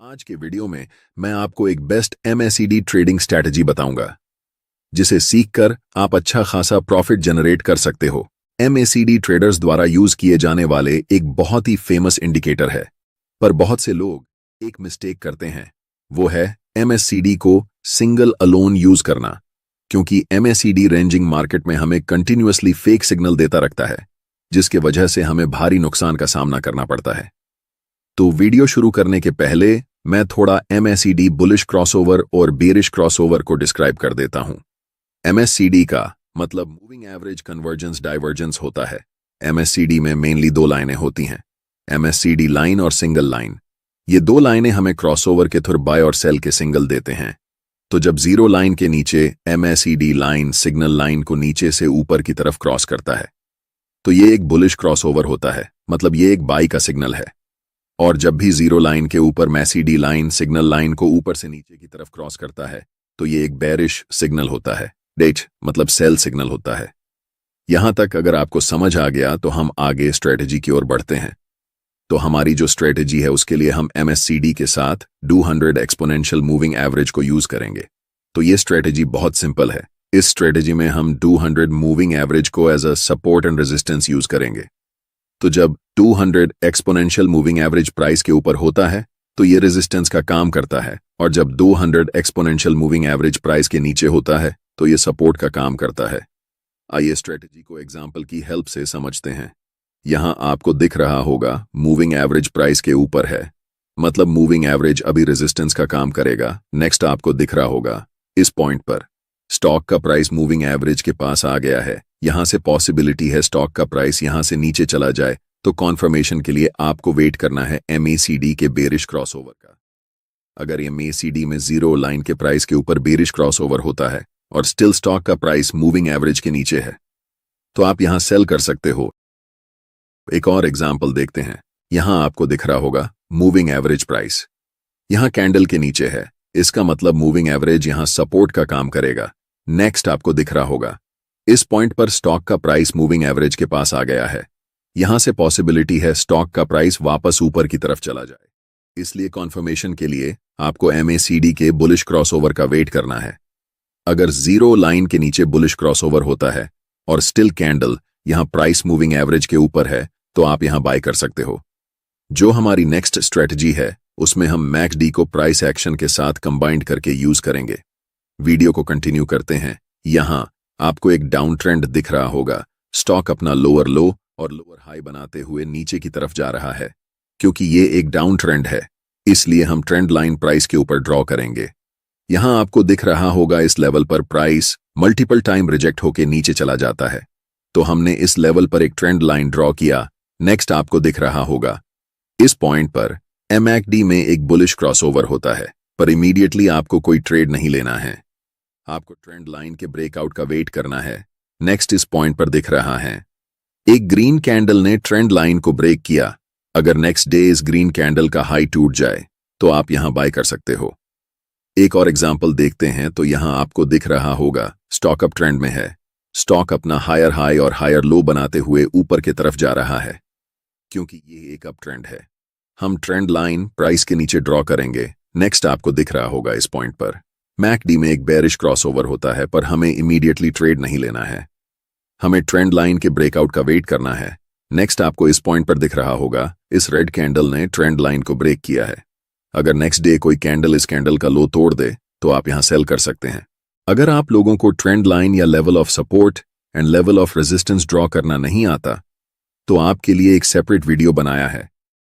आज के वीडियो में मैं आपको एक बेस्ट एमएसीडी ट्रेडिंग स्ट्रैटेजी बताऊंगा जिसे सीखकर आप अच्छा खासा प्रॉफिट जनरेट कर सकते हो। एमएसीडी ट्रेडर्स द्वारा यूज किए जाने वाले एक बहुत ही फेमस इंडिकेटर है, पर बहुत से लोग एक मिस्टेक करते हैं, वो है एमएसीडी को सिंगल अलोन यूज करना, क्योंकि एमएसीडी रेंजिंग मार्केट में हमें कंटिन्यूअसली फेक सिग्नल देता रखता है, जिसके वजह से हमें भारी नुकसान का सामना करना पड़ता है। तो वीडियो शुरू करने के पहले मैं थोड़ा एमएसीडी बुलिश क्रॉसओवर और बेरिश क्रॉसओवर को डिस्क्राइब कर देता हूं। एमएसीडी का मतलब मूविंग एवरेज कन्वर्जेंस डाइवर्जेंस होता है। एमएसीडी में मेनली दो लाइनें होती हैं, एमएसीडी लाइन और सिंगल लाइन। ये दो लाइनें हमें क्रॉसओवर के थ्रू बाय और सेल के सिग्नल देते हैं। तो जब जीरो लाइन के नीचे एमएसीडी लाइन सिग्नल लाइन को नीचे से ऊपर की तरफ क्रॉस करता है तो ये एक बुलिश क्रॉसओवर होता है, मतलब ये एक बाई का सिग्नल है। और जब भी जीरो लाइन के ऊपर एमएसीडी लाइन सिग्नल लाइन को ऊपर से नीचे की तरफ क्रॉस करता है तो ये एक बेरिश सिग्नल होता है, डेट मतलब सेल सिग्नल होता है। यहां तक अगर आपको समझ आ गया तो हम आगे स्ट्रेटेजी की ओर बढ़ते हैं। तो हमारी जो स्ट्रेटेजी है उसके लिए हम एमएसीडी के साथ 200 एक्सपोनेंशियल मूविंग एवरेज को यूज करेंगे। तो ये स्ट्रेटेजी बहुत सिंपल है। इस स्ट्रेटेजी में हम 200 मूविंग एवरेज को as a support and resistance use करेंगे। तो जब 200 एक्सपोनेंशियल मूविंग एवरेज प्राइस के ऊपर होता है तो ये रेजिस्टेंस का काम करता है, और जब 200 एक्सपोनेंशियल मूविंग एवरेज प्राइस के नीचे होता है तो ये सपोर्ट का काम करता है। आइए स्ट्रेटेजी को एग्जांपल की हेल्प से समझते हैं। यहां आपको दिख रहा होगा मूविंग एवरेज प्राइस के ऊपर है, मतलब मूविंग एवरेज अभी रेजिस्टेंस का काम करेगा। नेक्स्ट आपको दिख रहा होगा इस पॉइंट पर स्टॉक का प्राइस मूविंग एवरेज के पास आ गया है। यहां से पॉसिबिलिटी है स्टॉक का प्राइस यहां से नीचे चला जाए, तो कॉन्फर्मेशन के लिए आपको वेट करना है एमएसीडी के बेरिश क्रॉसओवर का। अगर एमएसीडी में जीरो लाइन के प्राइस के ऊपर बेरिश क्रॉसओवर होता है और स्टिल स्टॉक का प्राइस मूविंग एवरेज के नीचे है तो आप यहां सेल कर सकते हो। एक और एग्जांपल देखते हैं। यहां आपको दिख रहा होगा मूविंग एवरेज प्राइस यहां कैंडल के नीचे है, इसका मतलब मूविंग एवरेज यहां सपोर्ट का काम करेगा। नेक्स्ट आपको दिख रहा होगा इस पॉइंट पर स्टॉक का प्राइस मूविंग एवरेज के पास आ गया है। यहां से पॉसिबिलिटी है स्टॉक का प्राइस वापस ऊपर की तरफ चला जाए, इसलिए कॉन्फर्मेशन के लिए आपको एमएसीडी के बुलिश क्रॉसओवर का वेट करना है। अगर जीरो लाइन के नीचे बुलिश क्रॉसओवर होता है और स्टिल कैंडल यहां प्राइस मूविंग एवरेज के ऊपर है तो आप यहां बाय कर सकते हो। जो हमारी नेक्स्ट स्ट्रेटजी है उसमें हम मैकडी को प्राइस एक्शन के साथ कंबाइंड करके यूज करेंगे। वीडियो को कंटिन्यू करते हैं। यहां आपको एक डाउन ट्रेंड दिख रहा होगा। स्टॉक अपना लोअर लो और लोअर हाई बनाते हुए नीचे की तरफ जा रहा है। क्योंकि ये एक डाउन ट्रेंड है इसलिए हम ट्रेंड लाइन प्राइस के ऊपर ड्रॉ करेंगे। यहां आपको दिख रहा होगा इस लेवल पर प्राइस मल्टीपल टाइम रिजेक्ट होकर नीचे चला जाता है, तो हमने इस लेवल पर एक ट्रेंड लाइन ड्रॉ किया। नेक्स्ट आपको दिख रहा होगा इस पॉइंट पर एमएसीडी में एक बुलिश क्रॉसओवर होता है, पर इमीडिएटली आपको कोई ट्रेड नहीं लेना है। आपको ट्रेंड लाइन के ब्रेकआउट का वेट करना है। नेक्स्ट इस पॉइंट पर दिख रहा है एक ग्रीन कैंडल ने ट्रेंड लाइन को ब्रेक किया। अगर नेक्स्ट डे इस ग्रीन कैंडल का हाई टूट जाए तो आप यहां बाय कर सकते हो। एक और एग्जांपल देखते हैं। तो यहां आपको दिख रहा होगा स्टॉक अप ट्रेंड में है। स्टॉक अपना हायर हाई और हायर लो बनाते हुए ऊपर की तरफ जा रहा है। क्योंकि ये एक अप ट्रेंड है हम ट्रेंड लाइन प्राइस के नीचे ड्रॉ करेंगे। नेक्स्ट आपको दिख रहा होगा इस पॉइंट पर मैकडी में एक बेरिश क्रॉसओवर होता है, पर हमें इमीडिएटली ट्रेड नहीं लेना है। हमें ट्रेंड लाइन के ब्रेकआउट का वेट करना है। नेक्स्ट आपको इस पॉइंट पर दिख रहा होगा इस रेड कैंडल ने ट्रेंड लाइन को ब्रेक किया है। अगर नेक्स्ट डे कोई कैंडल इस कैंडल का लो तोड़ दे तो आप यहां सेल कर सकते हैं। अगर आप लोगों को ट्रेंड लाइन या level of support and level of resistance draw करना नहीं आता तो आपके लिए एक सेपरेट वीडियो बनाया है।